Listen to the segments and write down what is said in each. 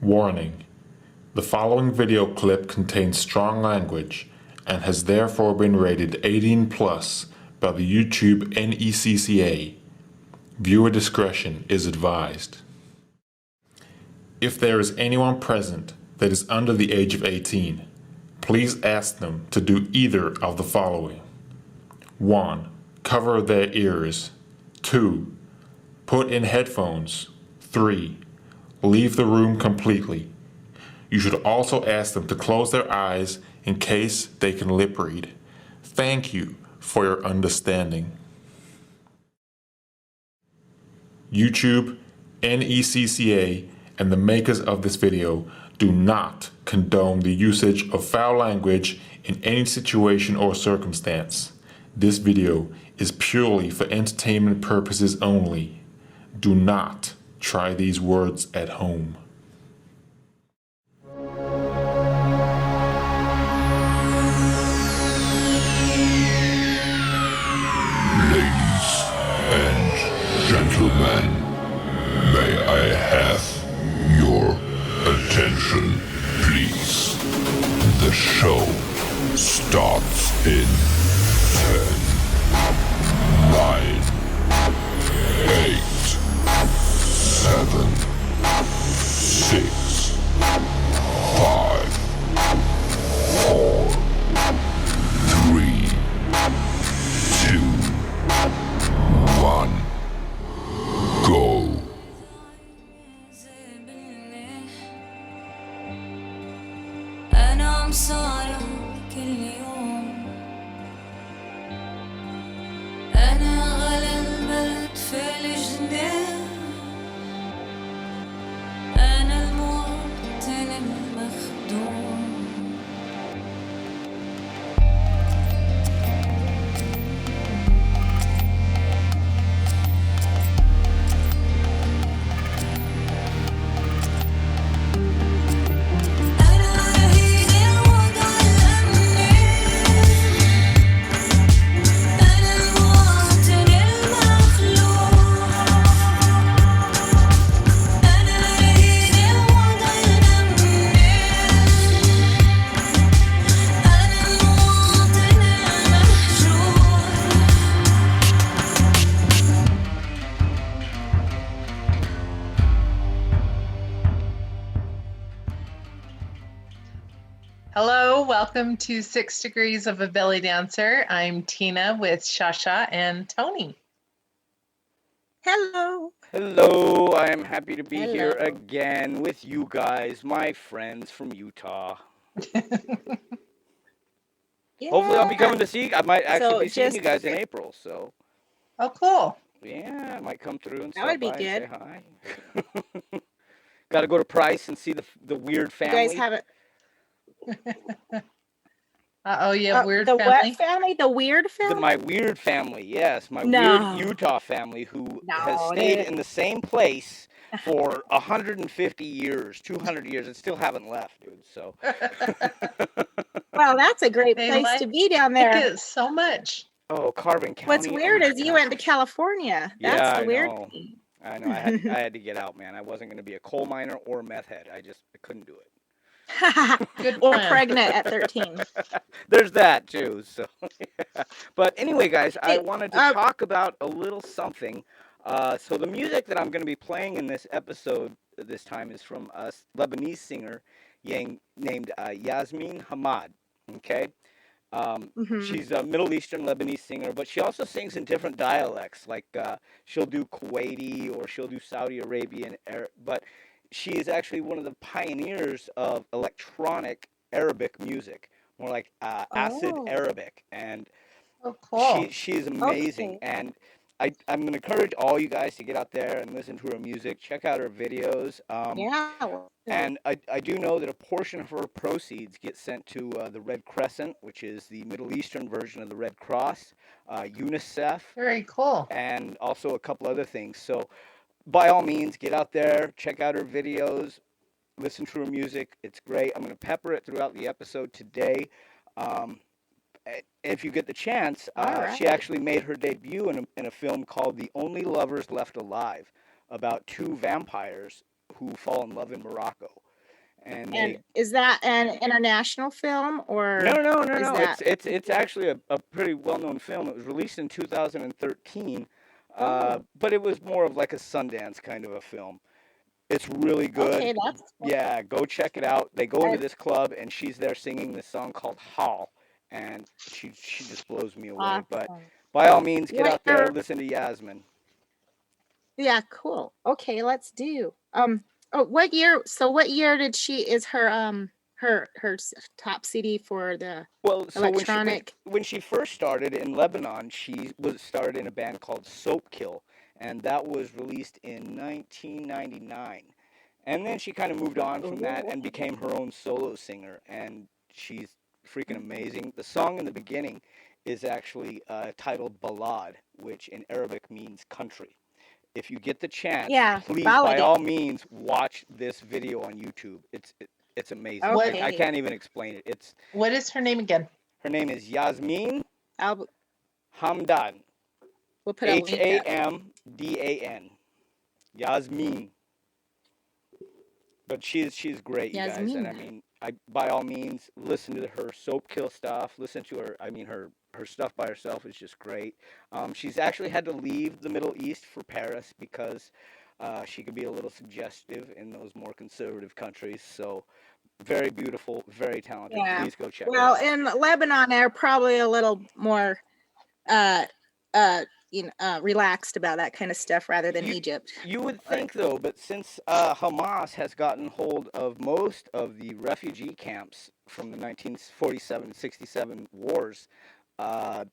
Warning: the following video clip contains strong language and has therefore been rated 18 plus by the YouTube NECCA. Viewer discretion is advised. If there is anyone present that is under the age of 18, please ask them to do either of the following. 1. Cover their ears. 2. Put in headphones. 3. Leave the room completely. You should also ask them to close their eyes in case they can lip read. Thank you for your understanding. YouTube, NECCA, and the makers of this video do not condone the usage of foul language in any situation or circumstance. This video is purely for entertainment purposes only. Do not try these words at home. Ladies and gentlemen, may I have your attention, please? The show starts in 10, 9, 8, 7, 6, 5, 4, 3, 2, 1, go. أنا مصارع كل يوم، أنا غلا البلد في الجنان، أنا المواطن المخدوم. Hello, welcome to 6 Degrees of a Belly Dancer. I'm Tina with Shasha and Tony. Hello. Hello, I am happy to be Hello. here again with you guys, my friends from Utah. Yeah. Hopefully I'll be coming to see, I might actually So be seeing just- you guys in April, so Oh, cool. yeah, I might come through and That stop would be by and say good. hi. Got to go to Price and see the weird You family. guys haven't. Uh-oh, you have weird the family? what family? The weird family? My weird family, yes, my No. weird Utah family who has No, stayed they- in the same place for 150 years, 200 years, and still haven't left, dude. So Well, that's a great They place like to be down Like there. it so much. oh, Carbon County. What's oh weird my is you went to gosh. California. Yeah, That's the I weird know. thing. I know. I had to get out, man. I wasn't going to be a coal miner or a meth head. I couldn't do it. Good Or plan. pregnant at 13. There's that too. So, yeah. But anyway, guys, I Hey, wanted to uh, talk about a little something. So the music that I'm going to be playing in this episode this time is from a Lebanese singer named Yasmine Hamdan. Okay. Mhm. She's a Middle Eastern Lebanese singer, but she also sings in different dialects. Like she'll do Kuwaiti or she'll do Saudi Arabian, but she is actually one of the pioneers of electronic Arabic music, more like acid Oh. Arabic, and Oh, cool. she is amazing. Okay. And I'm going to encourage all you guys to get out there and listen to her music, check out her videos. Yeah. well, And I do know that a portion of her proceeds get sent to the Red Crescent, which is the Middle Eastern version of the Red Cross, UNICEF, Very cool. and also a couple other things. So by all means, get out there, check out her videos, listen to her music. It's great. I'm going to pepper it throughout the episode today. If you get the chance, All right. she actually made her debut in a film called The Only Lovers Left Alive, about two vampires who fall in love in Morocco. and And they is that an international film or is no. that It's actually a pretty well known film. It was released in 2013, oh, but it was more of like a Sundance kind of a film. It's really good. okay, that's cool. Yeah, go check it out. They go into And this club and she's there singing this song called Hall, and she just blows me away. But awesome. by all means, get What out there, year? listen to Yasmine. Yeah, cool. Okay, let's do. Oh, what year? So what year did she is her top CD for the Well, so electronic? when she first started in Lebanon, she was started in a band called Soapkill, and that was released in 1999. And then she kind of moved on from that Oh, and became her own solo singer, and she's freaking amazing. The song in the beginning is actually titled Ballad, which in Arabic means country. If you get the chance, yeah, please, by ballad. all means, watch this video on YouTube. It's amazing. What I Okay, can't even explain it. It's what is her name again? Her name is Yasmine I'll Hamdan. we'll put a link up. Hamdan. Yasmine. But she's great, you guys. And I Yasmin. mean, I by all means listen to her Soapkill stuff. Listen to her. I mean, her stuff by herself is just great. She's actually had to leave the Middle East for Paris because she could be a little suggestive in those more conservative countries. So very beautiful, very talented. Yeah. Please go check it Well, out. in Lebanon, they're probably a little more uh relaxed about that kind of stuff rather than Egypt. You would think, though, but since Hamas has gotten hold of most of the refugee camps from the 1947-67 wars, uh,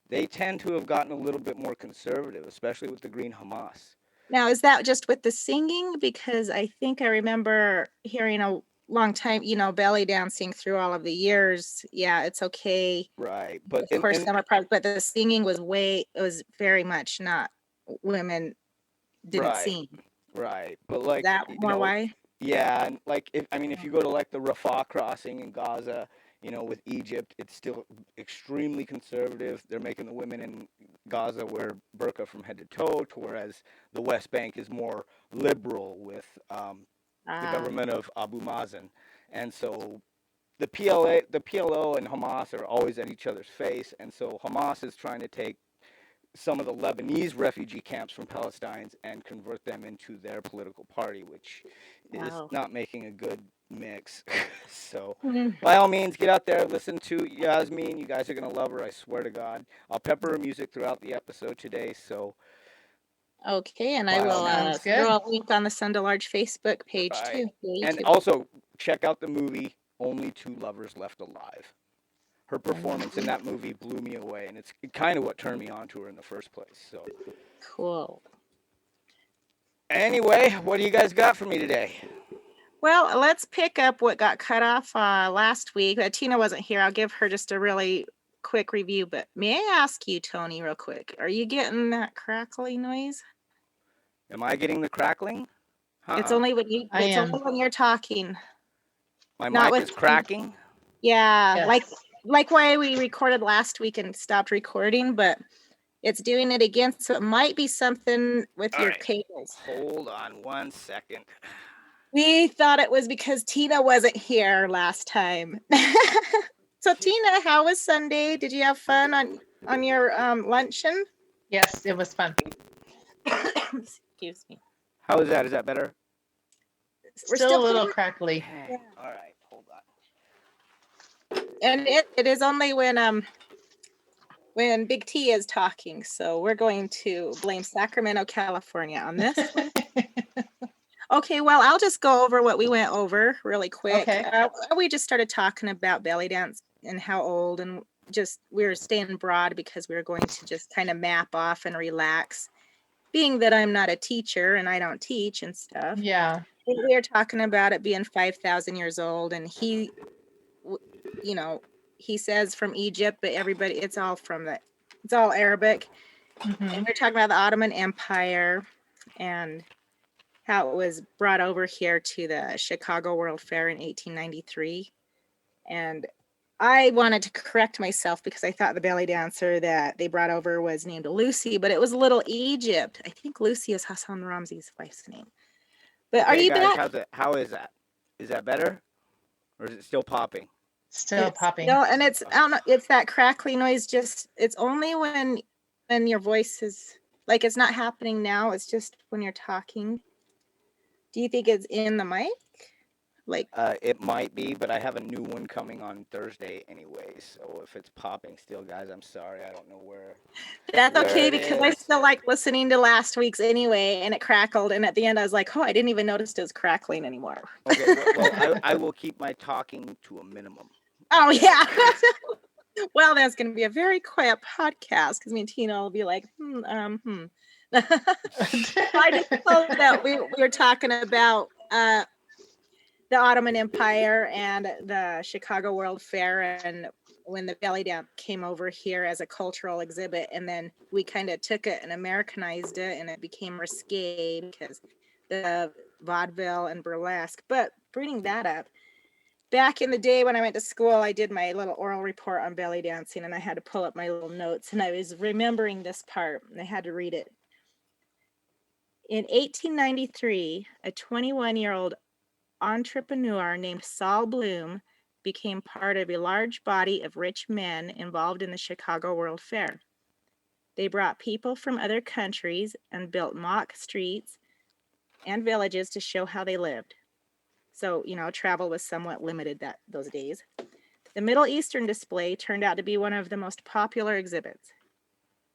they tend to have gotten a little bit more conservative, especially with the Green Hamas. Now, is that just with the singing? Because I think I remember hearing a long time, belly dancing through all of the years. Yeah, it's okay. Right, but Of course, some are part, but the singing was it was very much not women didn't right, sing. right, but like That more why? yeah, and like if you go to like the Rafah crossing in Gaza, with Egypt, it's still extremely conservative. They're making the women in Gaza wear burqa from head to toe, to whereas the West Bank is more liberal with the government of Abu Mazen, and so the PLO, and Hamas are always at each other's face, and so Hamas is trying to take some of the Lebanese refugee camps from Palestine and convert them into their political party, which is Wow. not making a good mix. So, Mhm. by all means, get out there, listen to Yasmine. You guys are gonna love her, I swear to God. I'll pepper her music throughout the episode today. So, Okay, and I by all will means, Sounds good. throw a link on the Send a Large Facebook page right. too. Yeah, And YouTube. also check out the movie Only Two Lovers Left Alive. Her performance in that movie blew me away, and it's kind of what turned me on to her in the first place. So, Cool. anyway, what do you guys got for me today? Well, let's pick up what got cut off last week. Tina wasn't here. I'll give her just a really quick review. But may I ask you, Tony, real quick, are you getting that crackly noise? Am I getting the crackling? It's only when you. I It's am. only when you're talking. My not mic with is cracking. Yeah, Yes. like why we recorded last week and stopped recording, but it's doing it again. So it might be something with All your right. cables. Hold on 1 second. We thought it was because Tina wasn't here last time. So Tina, how was Sunday? Did you have fun on your luncheon? Yes, it was fun. Excuse me. How is that? Is that better? We're Still a little pretty- crackly. Yeah. All right, hold on. And it is only when Big T is talking. So we're going to blame Sacramento, California on this. Okay, well, I'll just go over what we went over really quick. Okay. We just started talking about belly dance and how old, and just we were staying broad because we were going to just kind of map off and relax. Being that I'm not a teacher and I don't teach and stuff, Yeah. we were talking about it being 5,000 years old, and he says from Egypt, but everybody, it's all Arabic. Mhm. And we're talking about the Ottoman Empire and how it was brought over here to the Chicago World Fair in 1893. And I wanted to correct myself because I thought the belly dancer that they brought over was named Lucy, but it was Little Egypt. I think Lucy is Hassan Ramzi's wife's name. But are Okay, you guys, back? how is that? Is that better? Or is it still popping? Still It's popping. still- and it's I don't know, it's that crackly noise. Just it's only when your voice is like it's not happening now. It's just when you're talking. Do you think it's in the mic? Like It might be, but I have a new one coming on Thursday anyway. So if it's popping still, guys, I'm sorry. I don't know where. that's There okay it because I is. still like listening to last week's anyway, and it crackled. And at the end, I was like, oh, I didn't even notice it was crackling anymore. Okay, well, I will keep my talking to a minimum. Oh yeah. Well, that's going to be a very quiet podcast because me and Tina will be like, I just told that we were talking about the Ottoman Empire and the Chicago World Fair, and when the belly dance came over here as a cultural exhibit, and then we kind of took it and Americanized it, and it became risque because the vaudeville and burlesque. But bringing that up, back in the day when I went to school, I did my little oral report on belly dancing, and I had to pull up my little notes, and I was remembering this part, and I had to read it. In 1893, a 21-year-old entrepreneur named Saul Bloom became part of a large body of rich men involved in the Chicago World Fair. They brought people from other countries and built mock streets and villages to show how they lived. So, travel was somewhat limited those days. The Middle Eastern display turned out to be one of the most popular exhibits,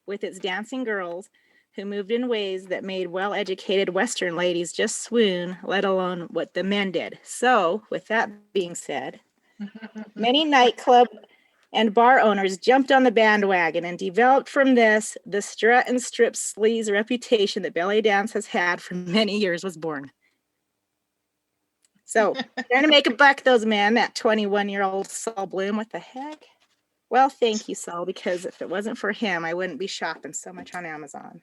with its dancing girls who moved in ways that made well-educated Western ladies just swoon, let alone what the men did. So, with that being said, many nightclub and bar owners jumped on the bandwagon and developed from this the strut and strip sleaze reputation that belly dance has had for many years was born. So, trying to make a buck, those men, that 21-year-old Saul Bloom, what the heck? Well, thank you, Saul, because if it wasn't for him, I wouldn't be shopping so much on Amazon.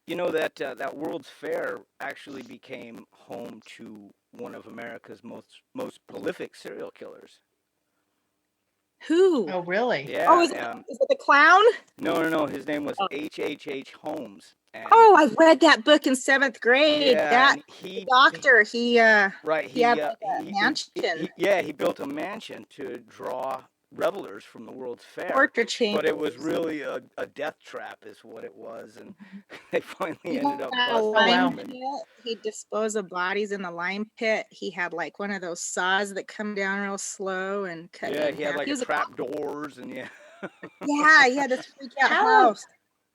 You know that that World's Fair actually became home to one of America's most prolific serial killers. Who? Oh, really? Yeah. Oh, is it the clown? No. His name was Oh. H. Holmes. And Oh, I read that book in 7th grade. yeah, That and he doctor, he right. he had like a mansion. He built a mansion to draw revelers from the World's Fair. Portrait chamber. But it was really a death trap, is what it was, and they finally He ended up had a busting lime him. And- pit. He'd dispose of bodies in the lime pit. He had like one of those saws that come down real slow and cut. Yeah, in he had half. like He was a trap doors, and yeah. Yeah, he had this freak out How- house.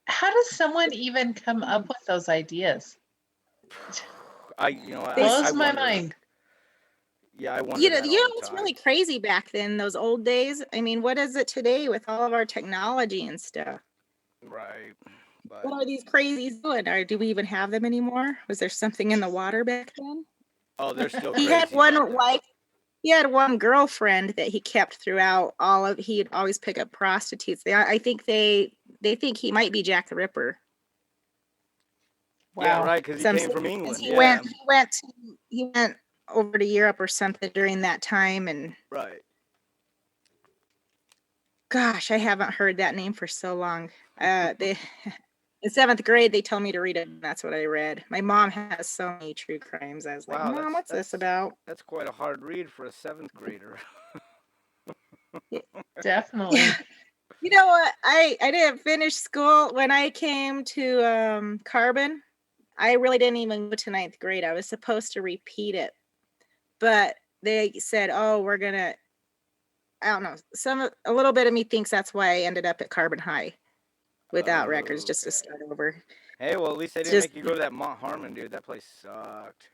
How does someone even come up with those ideas? Blows my wonder. mind. Yeah, I wonder. You know, that all the what's time. really crazy back then, those old days? I mean, what is it today with all of our technology and stuff? Right. But What are these crazies doing? Or do we even have them anymore? Was there something in the water back then? oh, they're still. He crazy had one back then. wife. He had one girlfriend that he kept throughout all of. He'd always pick up prostitutes. I think they think he might be Jack the Ripper. Yeah, Wow. right. Because he Some came from say- England. He Yeah. went over to Europe or something during that time, and Right. gosh, I haven't heard that name for so long. They in 7th grade they told me to read it, and that's what I read. My mom has so many true crimes. I was like, Wow, Mom, what's this about? That's quite a hard read for a 7th grader. Definitely. Yeah. You know what? I didn't finish school when I came to Carbon. I really didn't even go to 9th grade. I was supposed to repeat it, but they said, "Oh, we're gonna." I don't know. A little bit of me thinks that's why I ended up at Carbon High without records, just to Okay. start over. Hey, well, at least they didn't Just- make you go to that Mont Harmon, dude. That place sucked.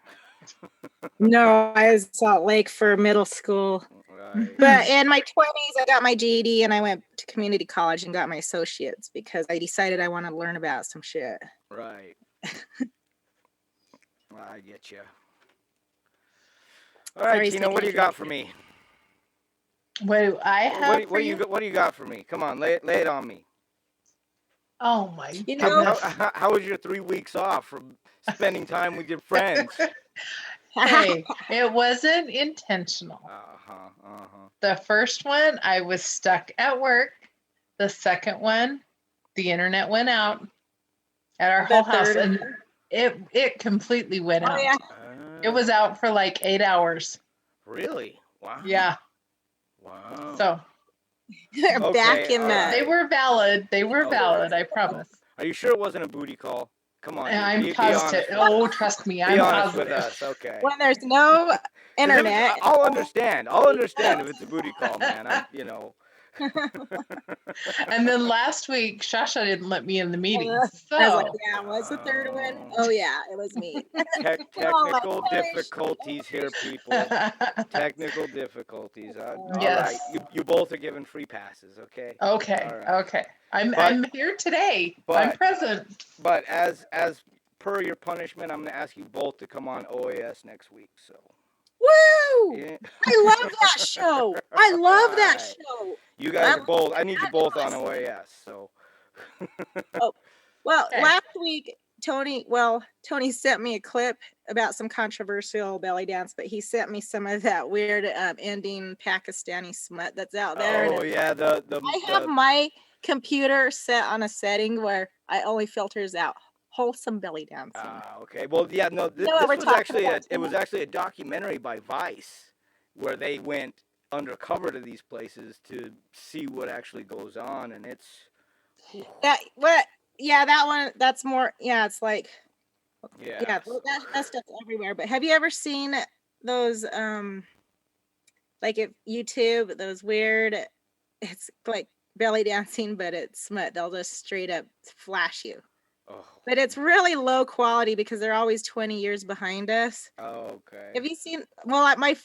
No, I was Salt Lake for middle school. Right. But in my 20s, I got my GED and I went to community college and got my associates because I decided I wanted to learn about some shit. Right. I get you. All right, Sorry, Tina, what do you Steve. got for me? What do I have for you? What do you got for me? Come on, lay it on me. Oh my You know- goodness. How was your 3 weeks off from spending time with your friends? Hey, it wasn't intentional. The first one, I was stuck at work. The second one, the internet went out at our The whole house, third and it completely went Oh, out. yeah. It was out for like 8 hours. Really? Wow. Yeah. Wow. So They're back in the. they were valid. They were valid. I promise. Are you sure it wasn't a booty call? Come on. I'm be positive. honest. Oh, trust me. I'm Be honest positive. with us. Okay. When there's no internet. I'll understand. I'll understand if it's a booty call, man. And then last week, Shasha didn't let me in the meeting. So I was like, yeah, what's the third one? Oh yeah, it was me. Technical difficulties here, people. Technical difficulties. Yes. All right. You both are given free passes, okay? Okay. All right. Okay. I'm here today. I'm present. But as per your punishment, I'm going to ask you both to come on OAS next week. So. Woo! Yeah. I love that show. I love that show. You guys are both. I need you both on OAS. So. Well, Okay. last week Tony sent me a clip about some controversial belly dance, but he sent me some of that weird ending Pakistani smut that's out there. Oh yeah, I have my computer set on a setting where I only filters out wholesome belly dancing. Okay. Well, yeah, no. This was actually a documentary by Vice, where they went undercover to these places to see what actually goes on, and it's. That one. That's more. Yeah, it's like. Yeah, that stuff's everywhere. But have you ever seen those? Like if YouTube, those weird. It's like belly dancing, but it's smut. They'll just straight up flash you. Oh. But it's really low quality because they're always 20 years behind us. Oh, okay. Have you seen? Well, my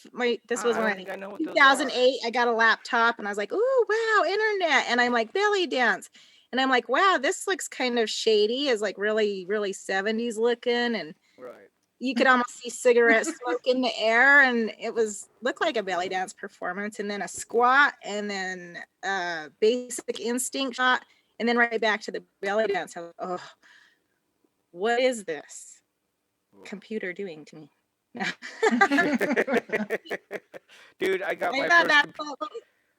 this was when I know what 2008. I got a laptop and I was like, "Ooh, wow, internet!" And I'm like, belly dance, and I'm like, "Wow, this looks kind of shady." Is like really, really 70s looking, and right. You could almost see cigarette smoke in the air, and it looked like a belly dance performance, and then a squat, and then a basic instinct shot, and then right back to the belly dance. I was, oh. What is this computer doing to me? Dude, I got my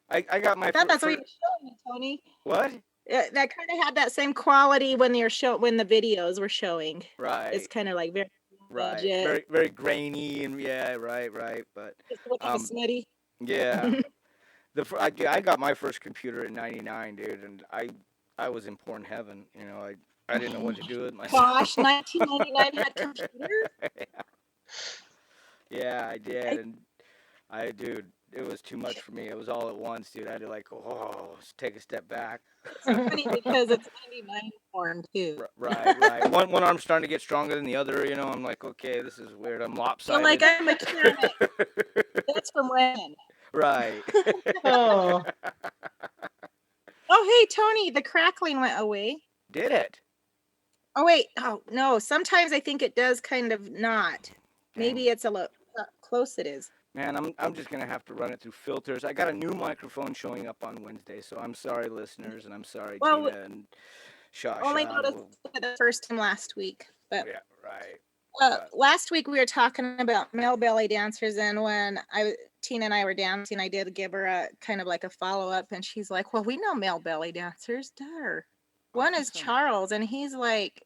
I got my. That's what you're showing me, Tony. What? That kind of had that same quality when the videos were showing. Right. It's kind of like very. Right. Legit. Very very grainy and yeah, right. But snitty. Yeah. I got my first computer in '99, dude, and I was in porn heaven. You know, I didn't know what to do with myself. Gosh, 1999 had computers? Yeah, I did. Dude, it was too much for me. It was all at once, dude. I had to take a step back. It's funny because it's 99 porn too. Right. One arm's starting to get stronger than the other, you know. I'm like, okay, this is weird. I'm lopsided. So like I'm a mechanic. That's from when? Right. Oh, hey, Tony, the crackling went away. Did it? Oh, wait. Oh, no. Sometimes I think it does kind of not. Maybe it's how close it is. Man, I'm just going to have to run it through filters. I got a new microphone showing up on Wednesday, so I'm sorry, listeners, and I'm sorry, Tina and Shasha. Only noticed it the first time last week. But yeah, right. Last week we were talking about male belly dancers, and when Tina and I were dancing, I did give her a kind of like a follow-up, and she's like, well, we know male belly dancers. Duh. One is Charles, and he's like,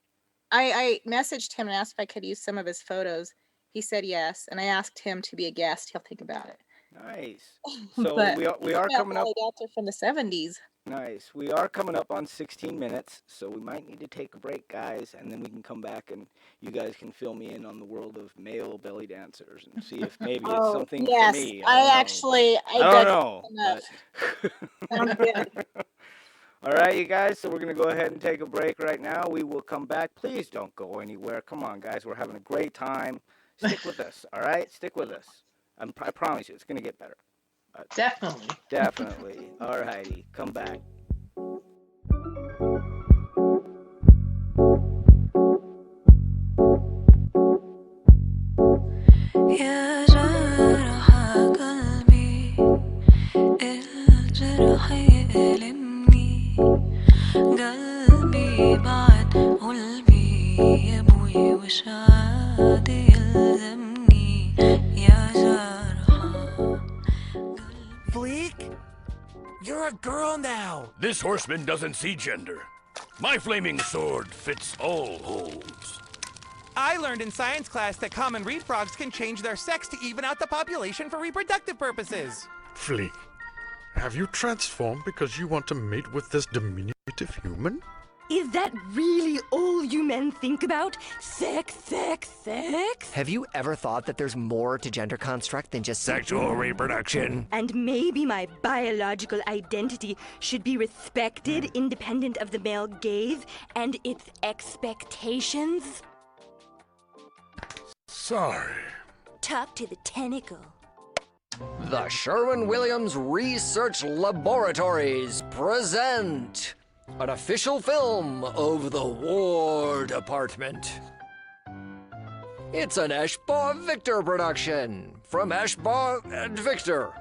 I messaged him and asked if I could use some of his photos. He said yes, and I asked him to be a guest. He'll think about it. Nice. So we are coming up. Dancer from the 70s. Nice. We are coming up on 16 minutes, so we might need to take a break, guys, and then we can come back and you guys can fill me in on the world of male belly dancers and see if maybe it's something for me. I don't know. Sounds good. All right, you guys, so we're going to go ahead and take a break right now. We will come back. Please don't go anywhere. Come on, guys. We're having a great time. Stick with us, all right? Stick with us. I promise you, it's going to get better. Definitely. All righty. Come back. يا جرح قلبي الجرح يألمني قلبي بعد قلبي يبوي وش عاد يلزمني يا جرح Fleek? You're a girl now! This horseman doesn't see gender. My flaming sword fits all holes. I learned in science class that common reed frogs can change their sex to even out the population for reproductive purposes. Fleek, have you transformed because you want to mate with this diminutive human? Is that really all you men think about? Sex, sex, sex? Have you ever thought that there's more to gender construct than just sexual reproduction? And maybe my biological identity should be respected independent of the male gaze and its expectations? Sorry. Talk to the tentacle. The Sherwin-Williams Research Laboratories present an official film of the War Department. It's an Eshbaugh Victor production from Eshbaugh and Victor.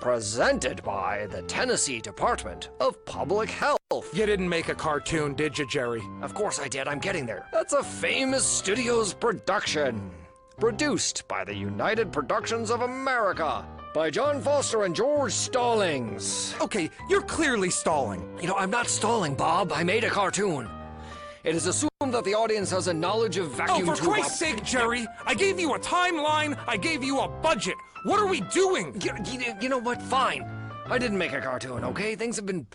Presented by the Tennessee Department of Public Health. You didn't make a cartoon, did you, Jerry? Of course I did, I'm getting there. That's a Famous Studios production. Produced by the United Productions of America. By John Foster and George Stallings. Okay, you're clearly stalling. You know, I'm not stalling, Bob. I made a cartoon. It is assumed that the audience has a knowledge of vacuum Oh, for tube Christ's sake, Jerry! I gave you a timeline, I gave you a budget. What are we doing? You know what? Fine. I didn't make a cartoon, okay? Things have been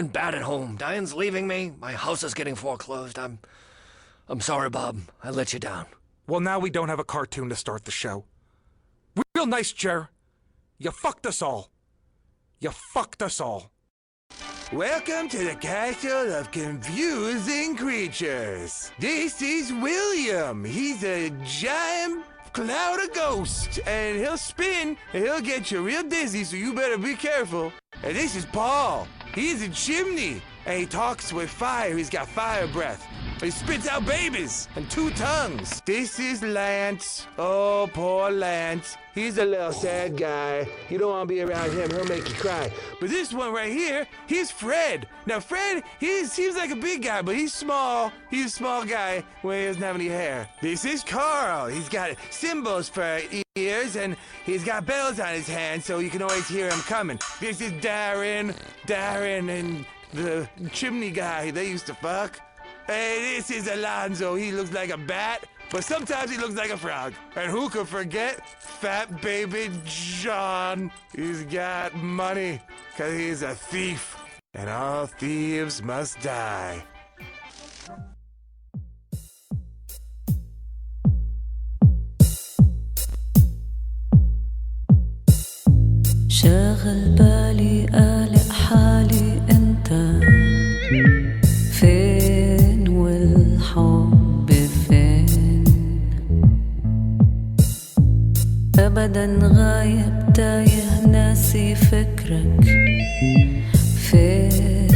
bad at home. Diane's leaving me. My house is getting foreclosed. I'm sorry, Bob. I let you down. Well, now we don't have a cartoon to start the show. Real nice, Jer. You fucked us all. You fucked us all. Welcome to the castle of confusing creatures. This is William. He's a giant cloud of ghosts, and he'll spin, and he'll get you real dizzy, so you better be careful. And this is Paul. He's a chimney, and he talks with fire. He's got fire breath. He spits out babies and 2 tongues. This is Lance. Oh, poor Lance. He's a little sad guy. You don't want to be around him. He'll make you cry. But this one right here, he's Fred. Now, Fred, he seems like a big guy, but he's small. He's a small guy when he doesn't have any hair. This is Carl. He's got cymbals for ears, and he's got bells on his hands, so you can always hear him coming. This is Darren. Darren and the chimney guy. They used to fuck. Hey, this is Alonzo. He looks like a bat, but sometimes he looks like a frog. And who could forget Fat Baby John? He's got money, 'cause he's a thief. And all thieves must die. شاغل بالي قالق حالي انت فين والحب فين ابدا غايب تايه ناسي فكرك فين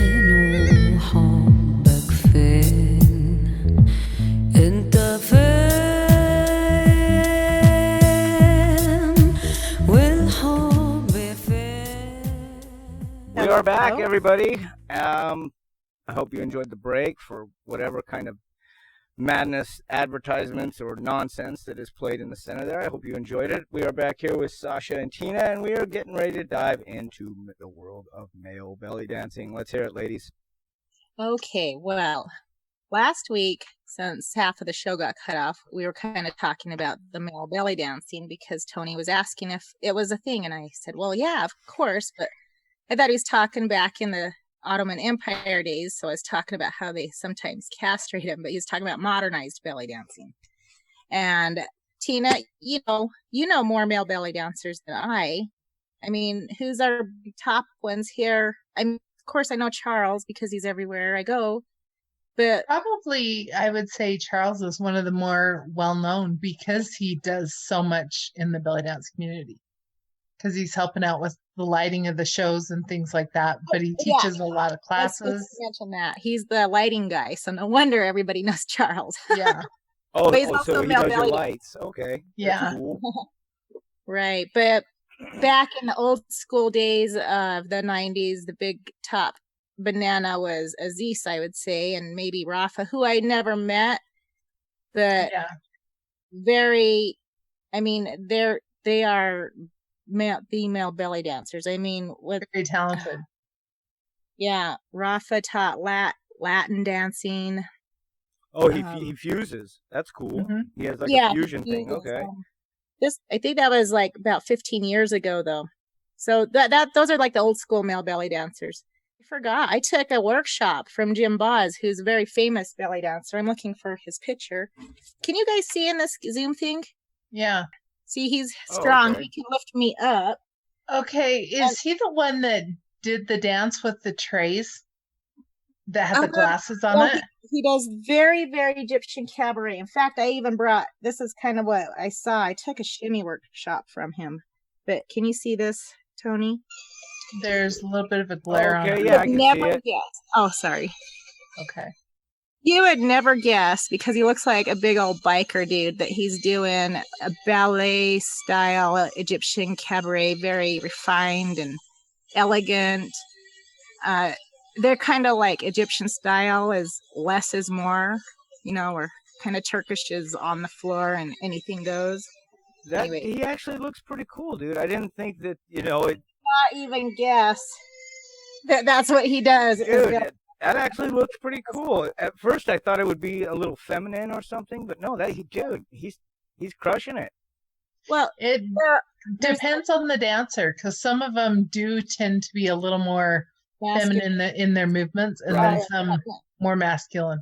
وحبك فين انت فين والحب فين. We are back, everybody. I hope you enjoyed the break for whatever kind of madness, advertisements, or nonsense that is played in the center there. I hope you enjoyed it. We are back here with Shasha and Tina, and we are getting ready to dive into the world of male belly dancing. Let's hear it, ladies. Okay, well, last week, since half of the show got cut off, we were kind of talking about the male belly dancing because Tony was asking if it was a thing. And I said, well, yeah, of course. But I thought he was talking back in the Ottoman Empire days. So I was talking about how they sometimes castrate him, but he was talking about modernized belly dancing. And Tina, you know more male belly dancers than I. I mean, who's our top ones here? I mean, of course, I know Charles because he's everywhere I go. But Probably, I would say Charles is one of the more well-known because he does so much in the belly dance community. Because he's helping out with the lighting of the shows and things like that. But he teaches a lot of classes. Let's mention that. He's the lighting guy. So no wonder everybody knows Charles. Yeah. Oh, But he's so also he male does your belly lights. Okay. Yeah. That's cool. Right. But back in the old school days of the 90s, the big top banana was Aziz, I would say, and maybe Rafa, who I never met. But Yeah. they are female belly dancers. I mean, with Very talented. yeah, Rafa taught Latin dancing. Oh, he fuses. That's cool. Mhm. He has like Yeah, a fusion he thing. uses, Okay. This, I think that was like about 15 years ago, though. So those are like the old school male belly dancers. I forgot. I took a workshop from Jim Boz, who's a very famous belly dancer. I'm looking for his picture. Can you guys see in this Zoom thing? Yeah. See, he's Oh, strong. okay. He can lift me up. Okay, is he the one that did the dance with the trays that had the glasses on Well, it? he does very, very Egyptian cabaret. In fact, I even brought, this is kind of what I saw. I took a shimmy workshop from him. But can you see this, Tony? There's a little bit of a glare on Okay, it. yeah, I can see Never it. guess. Oh, sorry. Okay. You would never guess, because he looks like a big old biker dude, that he's doing a ballet style Egyptian cabaret, very refined and elegant. They're kind of like Egyptian style is less is more, or kind of Turkish is on the floor and anything goes. That Anyway. he actually looks pretty cool, dude. I didn't think that it. Not even guess that that's what he does. Dude, that actually looks pretty cool. At first, I thought it would be a little feminine or something, but no, he's crushing it. Well, it depends on the dancer, because some of them do tend to be a little more feminine in their movements, and then some more masculine.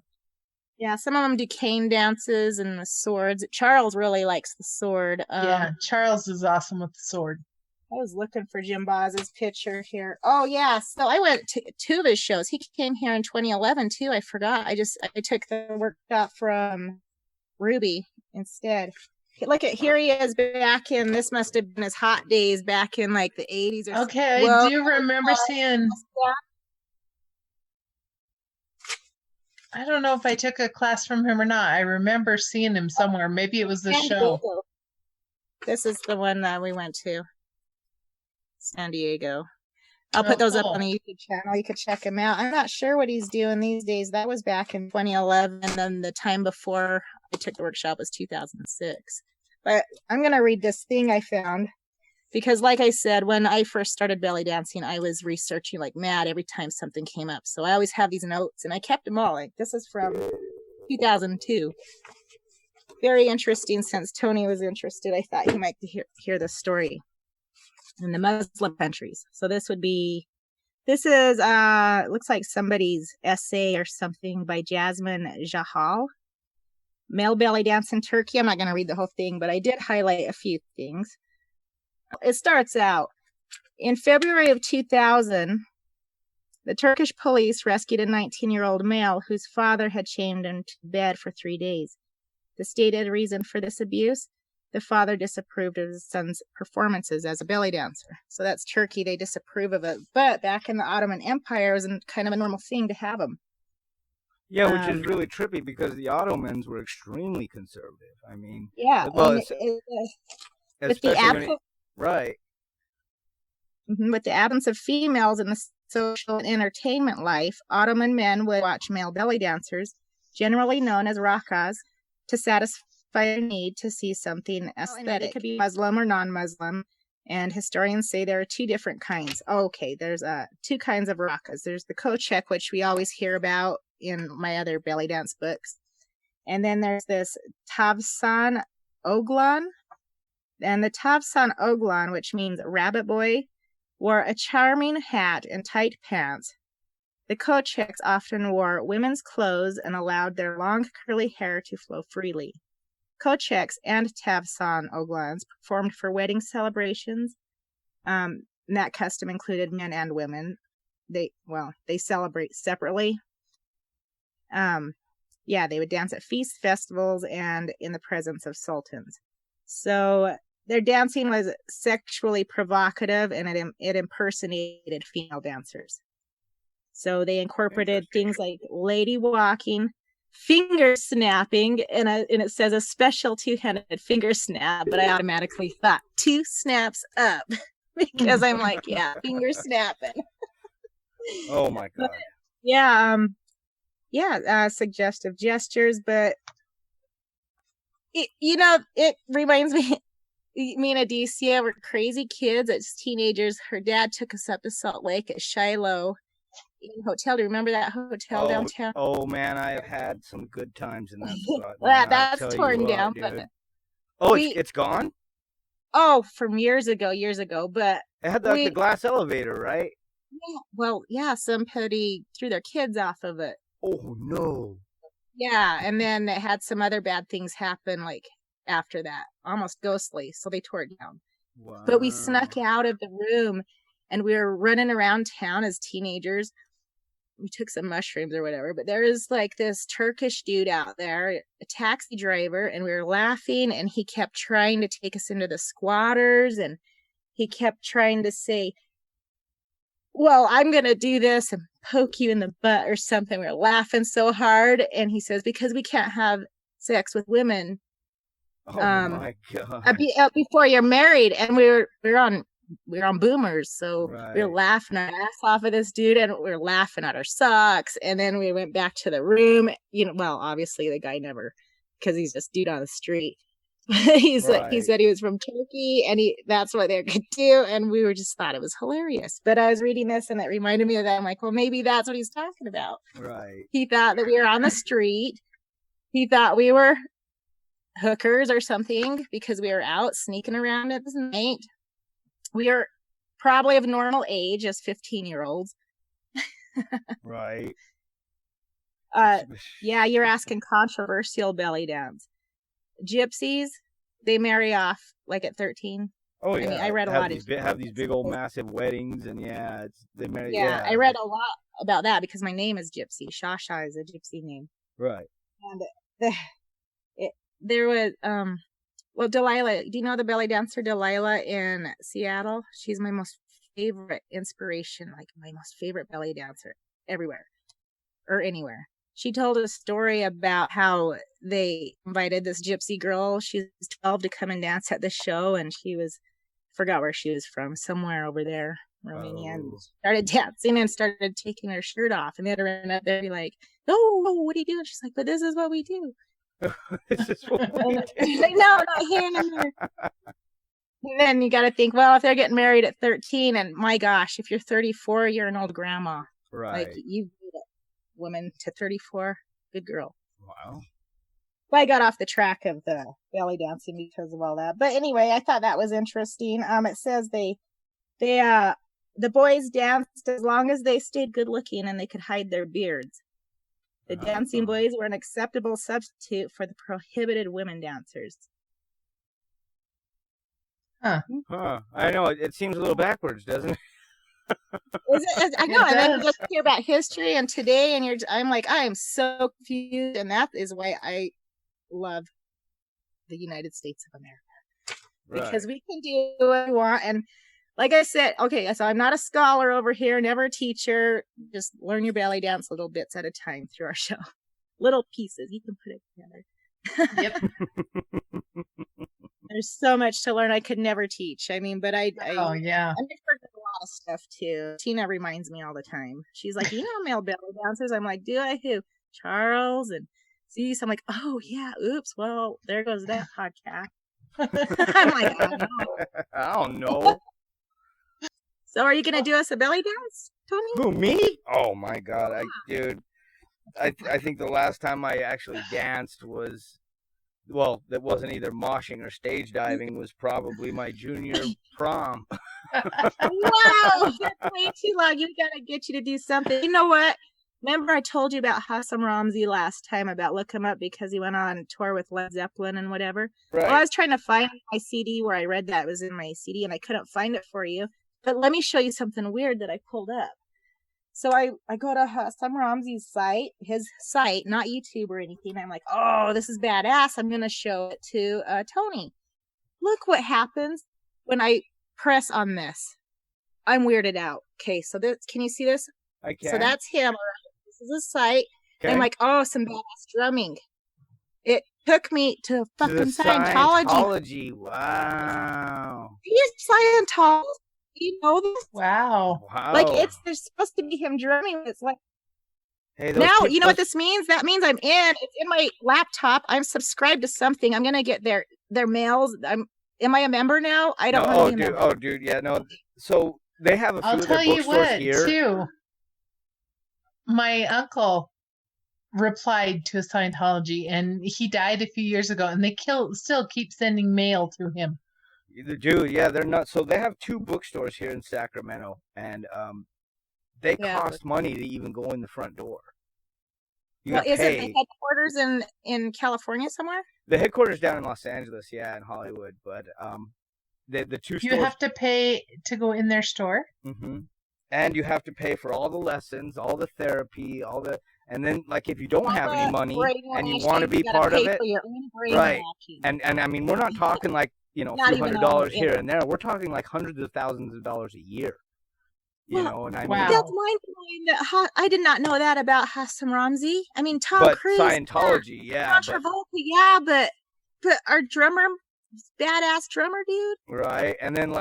Yeah, some of them do cane dances and the swords. Charles really likes the sword. Yeah, Charles is awesome with the sword. I was looking for Jim Boz's picture here. Oh, yeah. So I went to two of his shows. He came here in 2011, too. I forgot. I took the workshop from Ruby instead. Look at, here he is back in, this must have been his hot days back in like the 80s or something. Okay, I do remember seeing, I don't know if I took a class from him or not. I remember seeing him somewhere. Maybe it was the show. This is the one that we went to. San Diego. I'll put those up on the YouTube channel. You could check him out. I'm not sure what he's doing these days. That was back in 2011, and then the time before I took the workshop was 2006. But I'm going to read this thing I found, because like I said, when I first started belly dancing, I was researching like mad every time something came up. So I always have these notes, and I kept them all. Like, this is from 2002. Very interesting. Since Tony was interested, I thought he might hear this story. In the Muslim countries. So this is looks like somebody's essay or something by Yasmine Hamdan. Male belly dance in Turkey. I'm not going to read the whole thing, but I did highlight a few things. It starts out, in February of 2000, the Turkish police rescued a 19-year-old male whose father had chained him to bed for 3 days. The stated reason for this abuse: the father disapproved of his son's performances as a belly dancer. So that's Turkey. They disapprove of it. But back in the Ottoman Empire, it was kind of a normal thing to have them. Yeah, which is really trippy, because the Ottomans were extremely conservative. I mean, yeah. Well, With the absence, right. With the absence of females in the social and entertainment life, Ottoman men would watch male belly dancers, generally known as rakas, to satisfy a need to see something aesthetic. It could be Muslim or non-Muslim, and historians say there are two different kinds. There's two kinds of rakas. There's the kochek, which we always hear about in my other belly dance books, and then there's this tavsan oglan. And the tavsan oglan, which means rabbit boy, wore a charming hat and tight pants. The kocheks often wore women's clothes and allowed their long curly hair to flow freely. Kocheks and tavsan oglans performed for wedding celebrations. And that custom included men and women. They celebrate separately. They would dance at feast festivals and in the presence of sultans. So their dancing was sexually provocative, and it impersonated female dancers. So they incorporated things like lady walking, finger snapping, and it says a special two-handed finger snap, but I automatically thought 2 snaps up because I'm like, yeah, finger snapping. Oh my God. Suggestive gestures, but it reminds me and Adicia were crazy kids as teenagers. Her dad took us up to Salt Lake at Shiloh, Inn Hotel. Do you remember that hotel downtown? Oh man, I have had some good times in that spot. That's torn down. Dude. But It's gone? Oh, from years ago. But It had the glass elevator, right? Yeah, well, yeah, somebody threw their kids off of it. Oh no. Yeah, and then it had some other bad things happen like after that, almost ghostly, so they tore it down. Wow. But we snuck out of the room and we were running around town as teenagers. We took some mushrooms or whatever, but there was like this Turkish dude out there, a taxi driver, and we were laughing, and he kept trying to take us into the squatters, and he kept trying to say, well, I'm going to do this and poke you in the butt or something. We were laughing so hard. And he says, because we can't have sex with women. Oh my God. Before you're married. And we were on boomers. So right. we were laughing our ass off of this dude, and we were laughing at our socks. And then we went back to the room. Well, obviously the guy never, because he's just dude on the street. He said he was from Turkey, and that's what they could do, and we just thought it was hilarious. But I was reading this, and it reminded me of that. I'm like, well, maybe that's what he's talking about. Right. He thought that we were on the street. He thought we were hookers or something because we were out sneaking around at night. We are probably of normal age as 15-year-olds. Right. Yeah, you're asking controversial belly dance. Gypsies, they marry off like at 13. Oh yeah, I read a lot have these big old massive weddings, and they marry. Yeah, I read a lot about that because my name is Gypsy. Shasha is a Gypsy name. Right. And there was well, Delilah. Do you know the belly dancer Delilah in Seattle? She's my most favorite inspiration, like my most favorite belly dancer everywhere or anywhere. She told a story about how they invited this gypsy girl. She was 12 to come and dance at the show, and forgot where she was from, somewhere over there, Romania, and started dancing and started taking her shirt off. And they had to run up there and be like, no, what are you doing? She's like, but this is what we do. This is what we do. Like, no, not here, no more. And then you got to think, well, if they're getting married at 13, and my gosh, if you're 34, you're an old grandma. Right. Like, you woman to 34, good girl. Wow. Well, I got off the track of the belly dancing because of all that, but anyway, I thought that was interesting. It says the boys danced as long as they stayed good looking and they could hide their beards. The dancing boys were an acceptable substitute for the prohibited women dancers. Huh. I know it seems a little backwards, doesn't it? I know, and then you just hear about history and today, and I'm like, I am so confused, and that is why I love the United States of America, because we can do what we want. And like I said, okay, so I'm not a scholar over here, never a teacher. Just learn your belly dance little bits at a time through our show, little pieces. You can put it together. Yep. There's so much to learn. I could never teach. I mean, but I forget a lot of stuff too. Tina reminds me all the time. She's like, you know, male belly dancers. I'm like, do I? Who? Charles and Zeus. I'm like, oh yeah. Oops. Well, there goes that podcast. I'm like, I don't know. So, are you gonna do us a belly dance, Tony? Who, me? Oh my God, dude. I think the last time I actually danced was. Well, that wasn't either moshing or stage diving, was probably my junior prom. Wow, that's way too long. You gotta get you to do something. You know what? Remember I told you about Hassan Ramzi last time about look him up because he went on a tour with Led Zeppelin and whatever. Right. Well, I was trying to find my CD where I read that. It was in my CD and I couldn't find it for you. But let me show you something weird that I pulled up. So I go to Hassan Ramzi's site, his site, not YouTube or anything. I'm like, oh, this is badass. I'm going to show it to Tony. Look what happens when I press on this. I'm weirded out. Okay, so this, can you see this? I can. So that's him. This is his site. Okay. I'm like, oh, some badass drumming. It took me to fucking Scientology. Scientology. Wow. He's Scientology. You know this? Wow. Like there's supposed to be him drumming. It's like, hey, now you know what this means? That means I'm in. It's in my laptop. I'm subscribed to something. I'm gonna get their mails. Am I a member now? I don't know. Oh, dude, yeah, no. So they have a few I'll of their tell you bookstores what, here. too. my uncle replied to a Scientology, and he died a few years ago, and they still keep sending mail to him. They do, yeah. They're not. So they have 2 bookstores here in Sacramento, and they cost money to even go in the front door. Well, is it the headquarters in California somewhere? The headquarters down in Los Angeles, yeah, in Hollywood, but the 2 stores. You have to pay to go in their store. Mm-hmm. And you have to pay for all the lessons, all the therapy, and then like if you don't have any money and you want to be part of it, right? And I mean, we're not talking like a few $100s here and there. We're talking like hundreds of thousands of dollars a year. And I mean, that's mind-blowing. I did not know that about Hassan Ramsey. I mean, Tom Cruise. Scientology, yeah. Controversial, yeah, but our drummer, badass drummer dude. Right, and then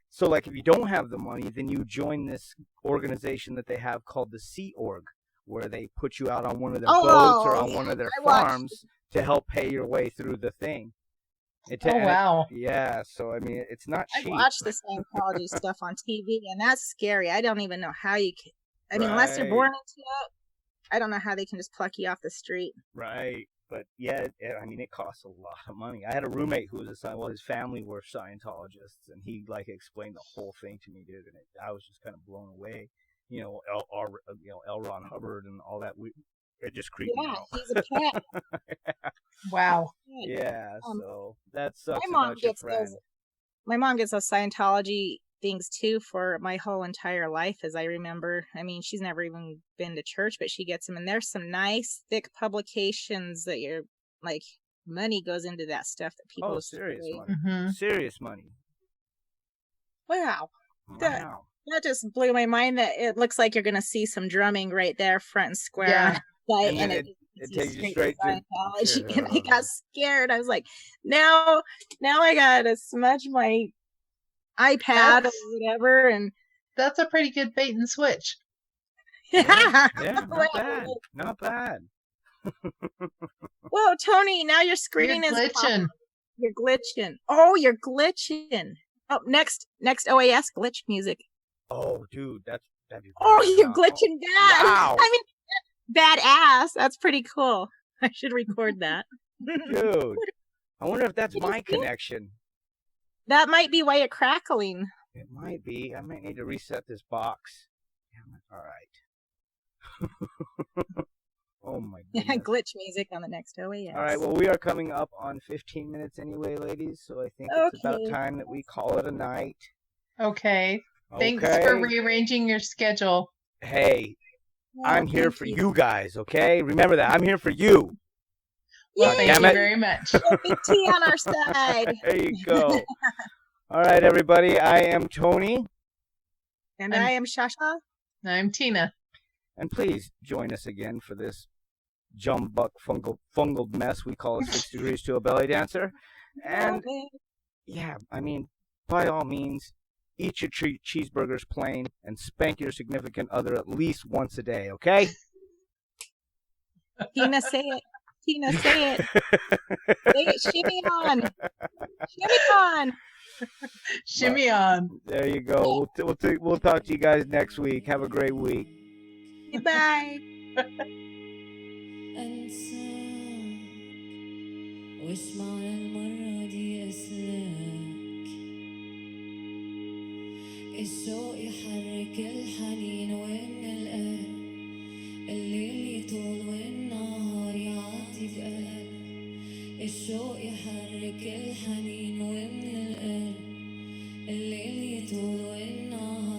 so if you don't have the money, then you join this organization that they have called the Sea Org, where they put you out on one of their boats or on one of their farms to help pay your way through the thing. Wow. Yeah, so I mean, it's not cheap. I watch the Scientology stuff on TV, and that's scary. I don't even know how you can. I mean, unless you're born into it, I don't know how they can just pluck you off the street. Right. But yeah, I mean, it costs a lot of money. I had a roommate who was his family were Scientologists, and he explained the whole thing to me, dude, and I was just kind of blown away. L. Ron Hubbard and all that. It just creeped me out. Yeah, he's a cat. Wow. Yeah, so that sucks my mom about your gets friend. My mom gets those Scientology things too for my whole entire life, as I remember. I mean, she's never even been to church, but she gets them, and there's some nice thick publications that you're money goes into that stuff that people. Serious money. Serious money. Wow. That just blew my mind. That it looks like you're gonna see some drumming right there, front and square. Yeah. And it takes you straight to Scientology, and I got scared. I was like, now I gotta smudge my iPad or whatever, and that's a pretty good bait and switch. Yeah, not bad. Whoa, Tony! Now your screen is glitching. You're glitching. Oh, you're glitching. Oh, next OAS glitch music. Oh, dude, that'd be. Oh, you're glitching bad. Wow. I mean, badass. That's pretty cool. I should record that. Dude, I wonder if that's my connection. That might be why you're crackling. It might be. I might need to reset this box. All right. Oh my goodness. Glitch music on the next OAS. All right. Well, we are coming up on 15 minutes anyway, ladies. So I think it's about time that we call it a night. Okay. Thanks for rearranging your schedule. Hey, I'm here for you guys, okay? Remember that. I'm here for you. Well, thank you very much. Big T on our side. There you go. All right, everybody. I am Tony. And I am Shasha. I'm Tina. And please join us again for this jumbuck fungled mess we call 6 Degrees to a Belly Dancer. And yeah, I mean, by all means, eat your cheeseburgers plain and spank your significant other at least once a day, okay? Tina, say it. Tina, say it. Say it. Shimmy on. Shimmy on. Shimmy on. There you go. We'll talk to you guys next week. Have a great week. Goodbye. الشوق يحرك الحنين ومن القلب الليل يطول والنهار يعطف قلب الشوق يحرك الحنين ومن القلب الليل يطول والنهار